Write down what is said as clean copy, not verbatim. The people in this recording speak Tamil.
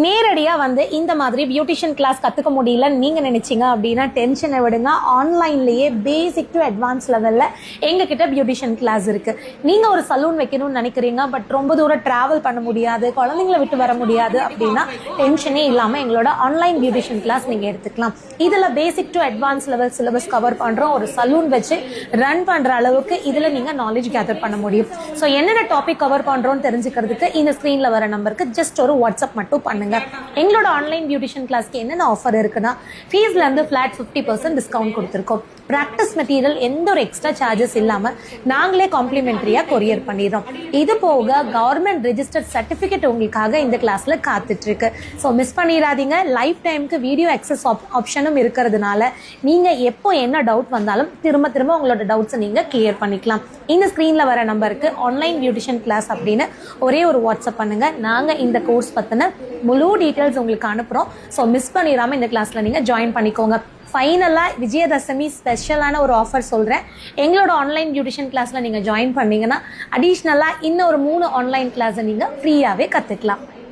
நேரடியாக வந்து இந்த மாதிரி பியூட்டிஷியன் கிளாஸ் கற்றுக்க முடியலன்னு நீங்கள் நினச்சிங்க அப்படின்னா டென்ஷனை விடுங்க. ஆன்லைன்லேயே பேசிக் டு அட்வான்ஸ் லெவலில் எங்ககிட்ட பியூட்டிஷியன் கிளாஸ் இருக்குது. நீங்கள் ஒரு சலூன் வைக்கணும்னு நினைக்கிறீங்க, பட் ரொம்ப தூரம் ட்ராவல் பண்ண முடியாது, குழந்தைங்களை விட்டு வர முடியாது அப்படின்னா டென்ஷனே இல்லாமல் எங்களோட ஆன்லைன் பியூட்டிஷியன் கிளாஸ் நீங்கள் எடுத்துக்கலாம். இதில் basic to advance level syllabus cover பண்ணுறோம். ஒரு சலூன் வச்சு ரன் பண்ணுற அளவுக்கு இதில் நீங்கள் நாலேஜ் கேதர் பண்ண முடியும். ஸோ என்னென்ன டாபிக் கவர் பண்ணுறோன்னு தெரிஞ்சுக்கிறதுக்கு இந்த ஸ்க்ரீனில் வர நம்பருக்கு ஜஸ்ட் ஒரு வாட்ஸ்அப் மட்டும் பண்ணுங்க. எங்களோட ஆன்லைன் பியூட்டிஷியன் கிளாஸ்க்கு என்னென்ன ஆஃபர் இருக்குன்னா, ஃபீஸ்ல இருந்து ஃபிளாட் 50% டிஸ்கவுண்ட் கொடுத்துருக்கோம். ப்ராக்டிஸ் மெட்டீரியல் எந்த ஒரு எக்ஸ்ட்ரா சார்ஜஸ் இல்லாமல் நாங்களே காம்ப்ளிமெண்ட்ரியாக கொரியர் பண்ணிடுறோம். இது போக கவர்மெண்ட் ரெஜிஸ்டர்ட் சர்டிஃபிகேட் உங்களுக்காக இந்த கிளாஸ்ல காத்துட்டு இருக்கு. ஸோ மிஸ் பண்ணிடாதீங்க. லைஃப் டைமுக்கு வீடியோ அக்சஸ் ஆப்ஷனும் இருக்கிறதுனால நீங்க எப்போ என்ன டவுட் வந்தாலும் திரும்ப திரும்ப உங்களோட டவுட்ஸை நீங்க கிளியர் பண்ணிக்கலாம். இந்த ஸ்க்ரீன்ல வர நம்பருக்கு ஆன்லைன் பியூட்டிஷியன் கிளாஸ் அப்படின்னு ஒரே ஒரு வாட்ஸ்அப் பண்ணுங்க. நாங்க இந்த கோர்ஸ் பத்தின முழு டீட்டெயில்ஸ் உங்களுக்கு அனுப்புறோம். ஸோ மிஸ் பண்ணிடாம இந்த கிளாஸ்ல நீங்க ஜாயின் பண்ணிக்கோங்க. ஃபைனலாக விஜயதசமி ஸ்பெஷலான ஒரு ஆஃபர் சொல்கிறேன். எங்களோட ஆன்லைன் பியூட்டிஷியன் கிளாஸில் நீங்கள் ஜாயின் பண்ணீங்கன்னா அடிஷ்னலாக இன்னும் ஒரு 3 ஆன்லைன் கிளாஸை நீங்கள் ஃப்ரீயாகவே கற்றுக்கலாம்.